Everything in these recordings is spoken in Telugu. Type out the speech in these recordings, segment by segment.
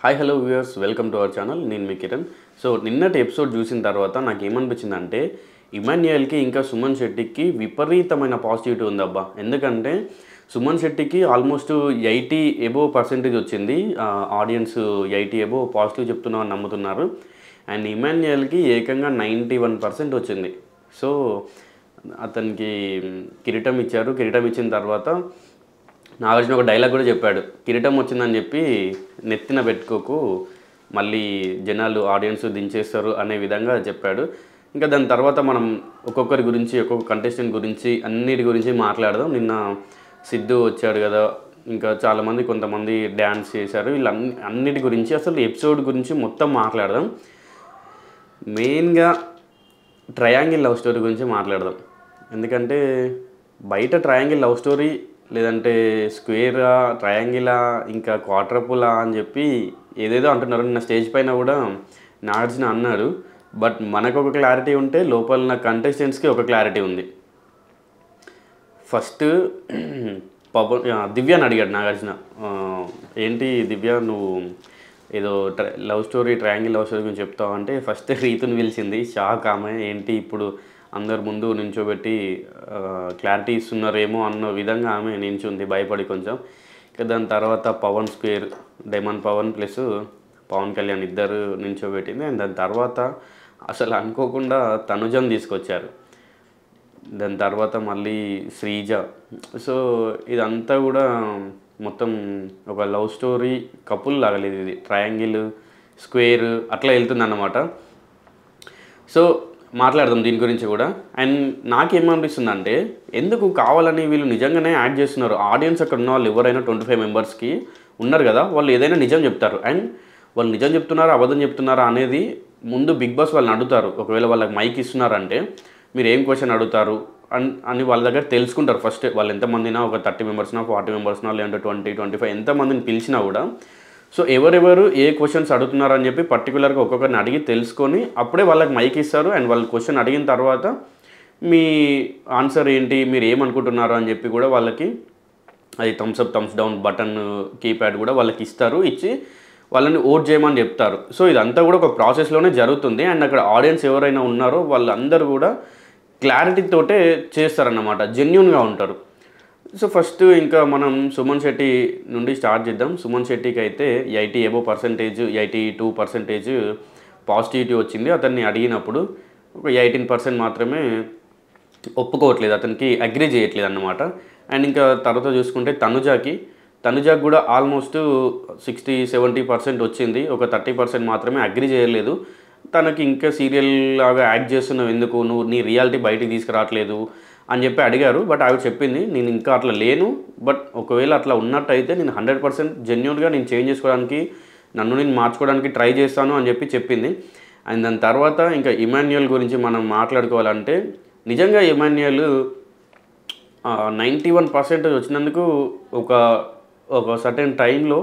Hi hello viewers, welcome to our channel. నేను మీ కిరణ్. సో నిన్నటి ఎపిసోడ్ చూసిన తర్వాత నాకు ఏమనిపించిందంటే, ఇమాన్యుయల్కి ఇంకా సుమన్ శెట్టికి విపరీతమైన పాజిటివిటీ ఉందబ్బా. ఎందుకంటే సుమన్ శెట్టికి ఆల్మోస్ట్ 80 ఎబోవ్ పర్సెంటేజ్ వచ్చింది. ఆడియన్స్ 80 ఎబోవ్ పాజిటివ్ చెప్తున్నామని నమ్ముతున్నారు. అండ్ ఇమాన్యుయల్కి ఏకంగా 91% వచ్చింది. సో అతనికి కిరీటం ఇచ్చారు. కిరీటం ఇచ్చిన తర్వాత నాగార్జున ఒక డైలాగ్ కూడా చెప్పాడు, కిరీటం వచ్చిందని చెప్పి నెత్తిన పెట్టుకోకు, మళ్ళీ జనాలు ఆడియన్స్ దించేస్తారు అనే విధంగా చెప్పాడు. ఇంకా దాని తర్వాత మనం ఒక్కొక్కరి గురించి, ఒక్కొక్క కంటెస్టెంట్ గురించి, అన్నిటి గురించి మాట్లాడదాం. నిన్న సిద్ధు వచ్చాడు కదా, ఇంకా చాలామంది కొంతమంది డ్యాన్స్ చేశారు. అన్నిటి గురించి, అసలు ఎపిసోడ్ గురించి మొత్తం మాట్లాడదాం. మెయిన్గా ట్రయాంగిల్ లవ్ స్టోరీ గురించి మాట్లాడదాం. ఎందుకంటే బయట ట్రయాంగిల్ లవ్ స్టోరీ లేదంటే స్క్వేరా, ట్రయాంగిలా, ఇంకా క్వార్టర్పులా అని చెప్పి ఏదేదో అంటున్నారు. నిన్న స్టేజ్ పైన కూడా నాగార్జున అన్నాడు. బట్ మనకు ఒక క్లారిటీ ఉంటే లోపల కంటెస్టెంట్స్కి ఒక క్లారిటీ ఉంది. ఫస్ట్ దివ్యాని అడిగాడు నాగార్జున, ఏంటి దివ్య నువ్వు ఏదో love story, triangle love story గురించి చెప్తావు అంటే ఫస్ట్ రీతుని పిలిచింది. షాక్ ఆమె, ఏంటి ఇప్పుడు అందరు ముందు నించోబెట్టి క్లారిటీ ఇస్తున్నారేమో అన్న విధంగా ఆమె నించుంది భయపడి కొంచెం. ఇక దాని తర్వాత Pawan square, diamond Pawan plus Pawan Kalyan ఇద్దరు నించోబెట్టింది. అండ్ దాని తర్వాత అసలు అనుకోకుండా తనుజను తీసుకొచ్చారు. దాని తర్వాత మళ్ళీ శ్రీజ. సో ఇదంతా కూడా మొత్తం ఒక లవ్ స్టోరీ కపుల్ లాగలేదు, ఇది ట్రయాంగిల్, స్క్వేర్ అట్లా వెళ్తుందన్నమాట. సో మాట్లాడదాం దీని గురించి కూడా. అండ్ నాకేమనిపిస్తుంది అంటే, ఎందుకు కావాలని వీళ్ళు నిజంగానే యాడ్ చేస్తున్నారు. ఆడియన్స్ అక్కడ ఉన్న వాళ్ళు ఎవరైనా 25 మెంబర్స్కి ఉన్నారు కదా, వాళ్ళు ఏదైనా నిజం చెప్తారు. అండ్ వాళ్ళు నిజం చెప్తున్నారా అబద్ధం చెప్తున్నారా అనేది ముందు బిగ్ బాస్ వాళ్ళని అడుగుతారు. ఒకవేళ వాళ్ళకి మైక్ ఇస్తున్నారంటే మీరు ఏం క్వశ్చన్ అడుగుతారు అని వాళ్ళ దగ్గర తెలుసుకుంటారు. ఫస్ట్ వాళ్ళు ఎంతమందినా, ఒక 30 మెంబర్స్నా, 40 మెంబర్స్నా, లేదంటే 20, 25 ఎంతమందిని పిలిచినా కూడా, సో ఎవరెవరు ఏ క్వశ్చన్స్ అడుగుతున్నారని చెప్పి పర్టికులర్గా ఒక్కొక్కరిని అడిగి తెలుసుకొని అప్పుడే వాళ్ళకి మైక్ ఇస్తారు. అండ్ వాళ్ళు క్వశ్చన్ అడిగిన తర్వాత మీ ఆన్సర్ ఏంటి, మీరు ఏమనుకుంటున్నారు అని చెప్పి కూడా వాళ్ళకి అది thumbs up, thumbs down button, keypad కూడా వాళ్ళకి ఇస్తారు. ఇచ్చి వాళ్ళని ఓట్ చేయమని చెప్తారు. సో ఇదంతా కూడా ఒక ప్రాసెస్లోనే జరుగుతుంది. అండ్ అక్కడ ఆడియన్స్ ఎవరైనా ఉన్నారో వాళ్ళందరూ కూడా క్లారిటీతోటే చేస్తారన్నమాట, జెన్యూన్గా ఉంటారు. సో ఫస్ట్ ఇంకా మనం సుమన్ శెట్టి నుండి స్టార్ట్ చేద్దాం. సుమన్ శెట్టికి అయితే 80 ఎబోవ్ పర్సెంటేజ్, 82% పాజిటివిటీ వచ్చింది. అతన్ని అడిగినప్పుడు ఒక 18% మాత్రమే ఒప్పుకోవట్లేదు, అతనికి అగ్రీ చేయట్లేదు అన్నమాట. అండ్ ఇంకా తర్వాత చూసుకుంటే తనుజాకి కూడా ఆల్మోస్ట్ 60-70% వచ్చింది. ఒక 30% మాత్రమే అగ్రీ చేయలేదు. తనకి ఇంకా సీరియల్ లాగా యాక్ట్ చేస్తున్నావు ఎందుకు, నువ్వు నీ రియాలిటీ బయటికి తీసుకురావట్లేదు అని చెప్పి అడిగారు. బట్ ఆవిడ చెప్పింది, నేను ఇంకా అట్లా లేను, బట్ ఒకవేళ అట్లా ఉన్నట్టయితే నేను 100% జెన్యూన్గా నేను చేంజ్ చేసుకోవడానికి, నన్ను నేను మార్చుకోవడానికి ట్రై చేస్తాను అని చెప్పి చెప్పింది. అండ్ దాని తర్వాత ఇంకా ఇమాన్యుయల్ గురించి మనం మాట్లాడుకోవాలంటే, నిజంగా ఇమాన్యుయల్ 91% వచ్చినందుకు ఒక సర్టెన్ టైంలో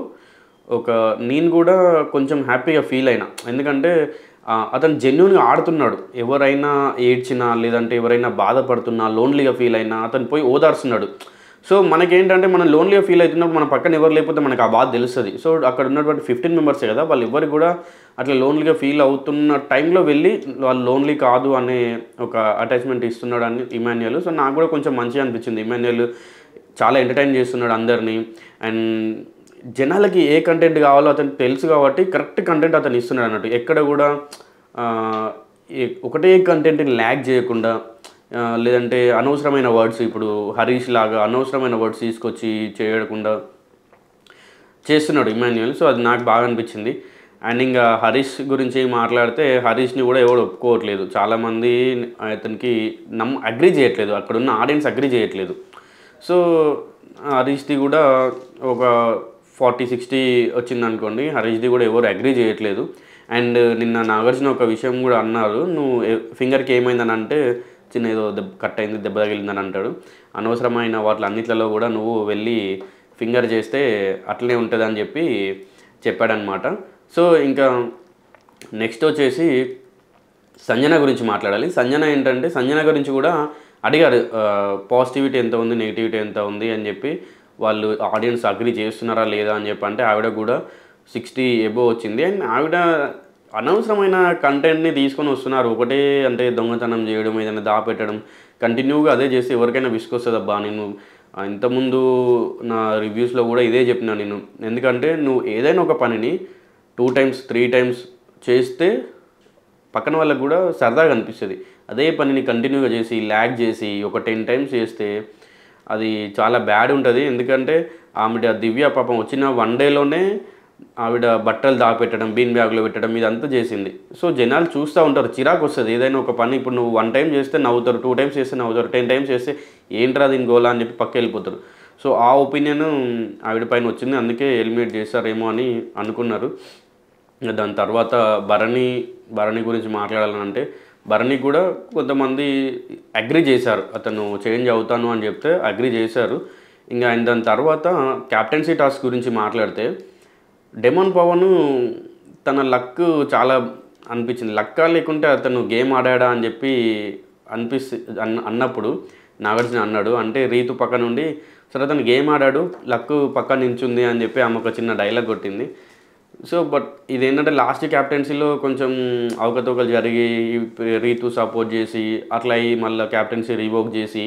నేను కూడా కొంచెం హ్యాపీగా ఫీల్ అయినా. ఎందుకంటే అతను జెన్యూన్గా ఆడుతున్నాడు. ఎవరైనా ఏడ్చినా, లేదంటే ఎవరైనా బాధపడుతున్నా, లోన్లీగా ఫీల్ అయినా అతను పోయి ఓదార్స్తున్నాడు. సో మనకేంటంటే, మనం లోన్లీగా ఫీల్ అవుతున్నప్పుడు మన పక్కన ఎవరు లేకపోతే మనకు ఆ బాధ తెలుస్తుంది. సో అక్కడ ఉన్నటువంటి 15 మెంబర్సే కదా, వాళ్ళు ఎవరికి కూడా అట్లా లోన్లీగా ఫీల్ అవుతున్న టైంలో వెళ్ళి వాళ్ళు లోన్లీ కాదు అనే ఒక అటాచ్మెంట్ ఇస్తున్నాడు అని ఇమాన్యుయల్. సో నాకు కూడా కొంచెం మంచిగా అనిపించింది. ఇమాన్యుయల్ చాలా ఎంటర్టైన్ చేస్తున్నాడు అందరినీ. అండ్ జనాలకి ఏ కంటెంట్ కావాలో అతనికి తెలుసు కాబట్టి కరెక్ట్ కంటెంట్ అతను ఇస్తున్నాడు అన్నట్టు. ఎక్కడ కూడా ఒకటే కంటెంట్ని ల్యాగ్ చేయకుండా, లేదంటే అనవసరమైన వర్డ్స్, ఇప్పుడు హరీష్ లాగా అనవసరమైన వర్డ్స్ తీసుకొచ్చి చేయకుండా చేస్తున్నాడు ఇమాన్యుయల్. సో అది నాకు బాగా అనిపించింది. అండ్ ఇంకా హరీష్ గురించి మాట్లాడితే, హరీష్ని కూడా ఎవరు ఒప్పుకోవట్లేదు. చాలామంది అతనికి అగ్రీ చేయట్లేదు, అక్కడున్న ఆడియన్స్ అగ్రీ చేయట్లేదు. సో హరీష్ది కూడా ఒక 40-60 వచ్చింది అనుకోండి, హరీష్ది కూడా ఎవరు అగ్రీ చేయట్లేదు. అండ్ నిన్న నాగార్జున ఒక విషయం కూడా అన్నారు, నువ్వు ఫింగర్కి ఏమైందని అంటే, చిన్న ఏదో కట్ అయింది, దెబ్బ తగిలిందని అంటాడు. అనవసరమైన వాటిలన్నిట్లలో కూడా నువ్వు వెళ్ళి ఫింగర్ చేస్తే అట్లనే ఉంటుంది అని చెప్పి చెప్పాడనమాట. సో ఇంకా నెక్స్ట్ వచ్చేసి సంజన గురించి మాట్లాడాలి. సంజన గురించి కూడా అడిగారు, పాజిటివిటీ ఎంత ఉంది, నెగిటివిటీ ఎంత ఉంది అని చెప్పి, వాళ్ళు ఆడియన్స్ అగ్రీ చేస్తున్నారా లేదా అని చెప్పి అంటే, ఆవిడ కూడా 60 ఎబోవ్ వచ్చింది. అండ్ ఆవిడ అనవసరమైన కంటెంట్‌ని తీసుకొని వస్తున్నారు. ఒకటే అంటే దొంగతనం చేయడం, ఏదైనా దాపెట్టడం, కంటిన్యూగా అదే చేస్తే ఎవరికైనా విసుగొస్తదబ్బా! నేను ఇంతకుముందు నా రివ్యూస్‌లో కూడా ఇదే చెప్పినా నేను. ఎందుకంటే నువ్వు ఏదైనా ఒక పనిని 2 టైమ్స్, 3 టైమ్స్ చేస్తే పక్కన వాళ్ళకి కూడా సరదాగా అనిపిస్తది. అదే పనిని కంటిన్యూగా చేసి, ల్యాగ్ చేసి ఒక 10 టైమ్స్ చేస్తే అది చాలా బ్యాడ్ ఉంటది. ఎందుకంటే ఆవిడ దివ్య పాపం వచ్చిన 1 డేలోనే ఆవిడ బట్టలు దాపెట్టడం, బీన్ బ్యాగ్‌లో పెట్టడం ఇదంతా చేసింది. సో, జనాలు చూస్తా ఉంటారు. చిరాకొస్తది. ఏదైనా ఒక పని ఇప్పుడు నువ్వు 1 టైమ్ చేస్తే నవ్వుతారు. 2 టైమ్స్ చేస్తే నవ్వుతారు. 10 టైమ్స్ చేస్తే ఏంట్రా దీని గోల అని చెప్పి పక్కకెళ్ళిపోతారు. సో, ఆ ఒపీనియన్ ఆవిడ పైన వచ్చింది. అందుకే ఎలిమినేట్ చేశారేమో అని అనుకున్నారు. దాని తర్వాత భరణి గురించి మాట్లాడాలంటే భరణి కూడా కొంతమంది అగ్రీ చేశారు. అతను చేంజ్ అవుతాను అని చెప్తే అగ్రీ చేశారు. ఇంక ఆయన దాని తర్వాత క్యాప్టెన్సీ టాస్క్ గురించి మాట్లాడితే డెమన్ పవన్ తన లక్ చాలా అనిపించింది. లక్కా లేకుంటే అతను గేమ్ ఆడాడా అని చెప్పి అన్నప్పుడు నాగార్జున అన్నాడు. అంటే రీతు పక్క నుండి సరే అతను గేమ్ ఆడాడు, లక్ పక్క నించుంది అని చెప్పి ఆమె ఒక చిన్న డైలాగ్ కొట్టింది. సో, బట్ ఇదేంటంటే లాస్ట్ క్యాప్టెన్సీలో కొంచెం అవకతవకలు జరిగి రీతు సపోర్ట్ చేసి అట్లా అయ్యి మళ్ళీ క్యాప్టెన్సీ రివోక్ చేసి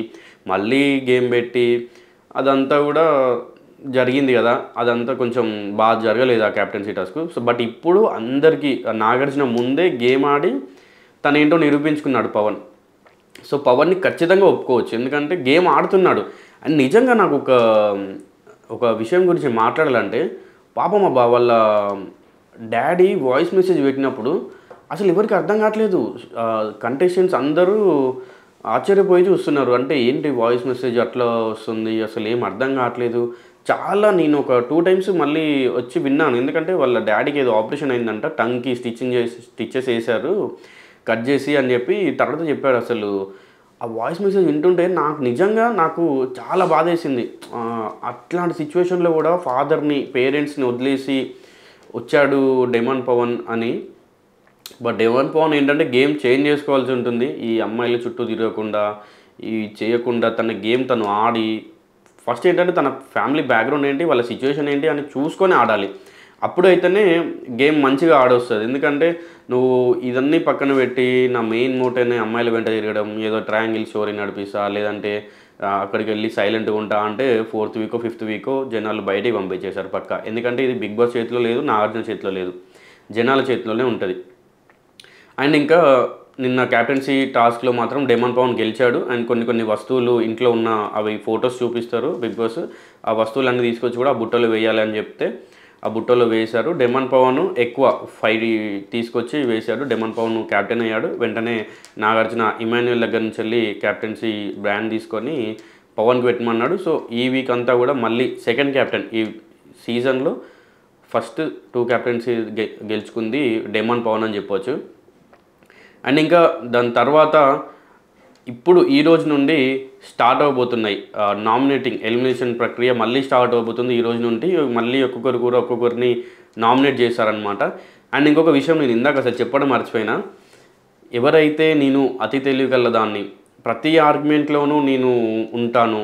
మళ్ళీ గేమ్ పెట్టి అదంతా కూడా జరిగింది కదా. అదంతా కొంచెం బాగా జరగలేదు ఆ క్యాప్టెన్సీ టాస్క్. సో, బట్ ఇప్పుడు అందరికీ నాగార్జున ముందే గేమ్ ఆడి తనేంటో నిరూపించుకున్నాడు పవన్. సో, పవన్ని ఖచ్చితంగా ఒప్పుకోవచ్చు. ఎందుకంటే గేమ్ ఆడుతున్నాడు. అండ్ నిజంగా నాకు ఒక విషయం గురించి మాట్లాడాలంటే పాపం అబ్బా వాళ్ళ డాడీ వాయిస్ మెసేజ్ పెట్టినప్పుడు అసలు ఎవరికి అర్థం కావట్లేదు. కంటెస్టెంట్స్ అందరూ ఆశ్చర్యపోయి చూస్తున్నారు. అంటే ఏంటి వాయిస్ మెసేజ్ అట్లా వస్తుంది, అసలు ఏం అర్థం కావట్లేదు. చాలా నేను ఒక 2 టైమ్స్ మళ్ళీ వచ్చి విన్నాను. ఎందుకంటే వాళ్ళ డాడీకి ఏదో ఆపరేషన్ అయిందంట, టంగ్కి స్టిచెస్ వేశారు కట్ చేసి అని చెప్పి తర్వాత చెప్పాడు. అసలు ఆ వాయిస్ మెసేజ్ వింటుంటే నాకు చాలా బాధేసింది. అట్లాంటి సిచ్యువేషన్లో కూడా ఫాదర్ని, పేరెంట్స్ని వదిలేసి వచ్చాడు డెమన్ పవన్ అని. బట్ డెమన్ పవన్ ఏంటంటే గేమ్ చేంజ్ చేసుకోవాల్సి ఉంటుంది. ఈ అమ్మాయిల చుట్టూ తిరగకుండా, చేయకుండా తన గేమ్ తను ఆడి ఫస్ట్ ఏంటంటే తన ఫ్యామిలీ బ్యాక్గ్రౌండ్ ఏంటి, వాళ్ళ సిచ్యువేషన్ ఏంటి అని చూసుకొని ఆడాలి. అప్పుడైతేనే గేమ్ మంచిగా ఆడొస్తుంది. ఎందుకంటే నువ్వు ఇదన్నీ పక్కన పెట్టి నా మెయిన్ మోటేనే అమ్మాయిల వెంట తిరగడం, ఏదో ట్రయాంగిల్ స్టోరీ నడిపిస్తా, లేదంటే అక్కడికి వెళ్ళి సైలెంట్గా ఉంటా అంటే 4th వీకో 5th వీకో జనాలు బయటికి పంపించేశారు పక్కా. ఎందుకంటే ఇది బిగ్ బాస్ చేతిలో లేదు, నాగార్జున చేతిలో లేదు, జనాల చేతిలోనే ఉంటుంది. అండ్ ఇంకా నిన్న క్యాప్టెన్సీ టాస్క్లో మాత్రం డెమన్ పవన్ గెలిచాడు. అండ్ కొన్ని వస్తువులు ఇంట్లో ఉన్న అవి ఫొటోస్ చూపిస్తారు బిగ్ బాస్. ఆ వస్తువులన్నీ తీసుకొచ్చి కూడా ఆ బుట్టలో వేయాలి అని చెప్తే ఆ బుట్టలో వేశారు. డెమన్ పవన్ ఎక్కువ 5 తీసుకొచ్చి వేశాడు. డెమన్ పవన్ క్యాప్టెన్ అయ్యాడు. వెంటనే నాగార్జున ఇమాన్యుయల్ దగ్గర నుంచి వెళ్ళి క్యాప్టెన్సీ బ్రాండ్ తీసుకొని పవన్కి పెట్టమన్నాడు. సో ఈ వీక్ అంతా కూడా మళ్ళీ సెకండ్ క్యాప్టెన్ ఈ సీజన్లో ఫస్ట్ 2 క్యాప్టెన్సీ గెలుచుకుంది డెమన్ పవన్ అని చెప్పొచ్చు. అండ్ ఇంకా దాని తర్వాత ఇప్పుడు ఈ రోజు నుండి స్టార్ట్ అవబోతున్నాయి నామినేటింగ్ ఎలిమినేషన్ ప్రక్రియ మళ్ళీ స్టార్ట్ అవబోతుంది. ఈ రోజు నుండి మళ్ళీ ఒక్కొక్కరిని నామినేట్ చేశారనమాట. అండ్ ఇంకొక విషయం నేను ఇందాక అసలు చెప్పడం మర్చిపోయినా, ఎవరైతే నేను అతి తెలివిగలదాన్ని, ప్రతి ఆర్గ్యుమెంట్లోనూ నేను ఉంటాను,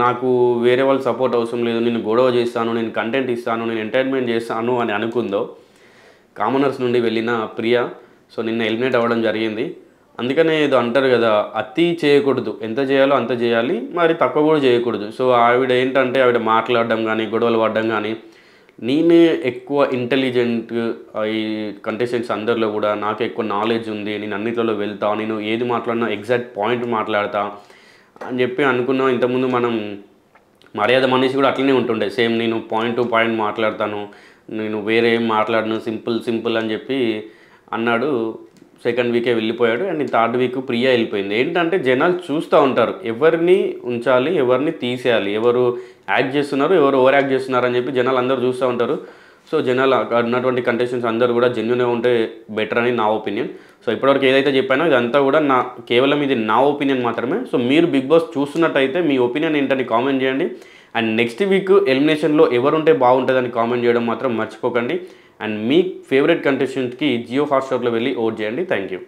నాకు వేరే వాళ్ళు సపోర్ట్ అవసరం లేదు, నేను గొడవ చేస్తాను, నేను కంటెంట్ ఇస్తాను, నేను ఎంటర్టైన్మెంట్ చేస్తాను అని అనుకుందో కామనర్స్ నుండి వెళ్ళిన ప్రియా సో నిన్న ఎలిమినేట్ అవ్వడం జరిగింది. అందుకనే ఏదో అంటారు కదా, అతి చేయకూడదు, ఎంత చేయాలో అంత చేయాలి, మరి తక్కువ కూడా చేయకూడదు. సో ఆవిడ ఏంటంటే ఆవిడ మాట్లాడడం కానీ గొడవలు పడడం కానీ, నేనే ఎక్కువ ఇంటెలిజెంట్ ఈ కంటెస్టెంట్స్ అందరిలో కూడా నాకు ఎక్కువ నాలెడ్జ్ ఉంది, నేను అన్నిట్లలో వెళ్తా, నేను ఏది మాట్లాడినా ఎగ్జాక్ట్ పాయింట్ మాట్లాడతా అని చెప్పి అనుకున్నాం. ఇంతకుముందు మనం మర్యాద మనిషి కూడా అట్లనే ఉంటుండే, సేమ్ నేను పాయింట్ టు పాయింట్ మాట్లాడతాను, నేను వేరే ఏం మాట్లాడను, సింపుల్ అని చెప్పి అన్నాడు. సెకండ్ వీకే వెళ్ళిపోయాడు. అండ్ 3rd వీక్ ప్రియా వెళ్ళిపోయింది. ఏంటంటే జనాలు చూస్తూ ఉంటారు ఎవరిని ఉంచాలి, ఎవరిని తీసేయాలి, ఎవరు యాక్ట్ చేస్తున్నారు, ఎవరు ఓవర్ యాక్ట్ చేస్తున్నారు అని చెప్పి జనాలు అందరూ చూస్తూ ఉంటారు. సో జనాలు ఉన్నటువంటి కంటెస్టెంట్స్ అందరూ కూడా జెన్యూన్గా ఉంటే బెటర్ అని నా ఒపీనియన్. సో ఇప్పటివరకు ఏదైతే చెప్పానో ఇదంతా కూడా కేవలం ఇది నా ఒపీనియన్ మాత్రమే. సో మీరు బిగ్ బాస్ చూస్తున్నట్టయితే మీ ఒపీనియన్ ఏంటని కామెంట్ చేయండి. అండ్ నెక్స్ట్ వీక్ ఎలిమినేషన్లో ఎవరుంటే బాగుంటుందని కామెంట్ చేయడం మాత్రం మర్చిపోకండి. అండ్ మీ ఫేవరెట్ కంటెస్టెంట్కి జియో హాట్స్టార్లో వెళ్ళి ఓట్ చేయండి. Thank you.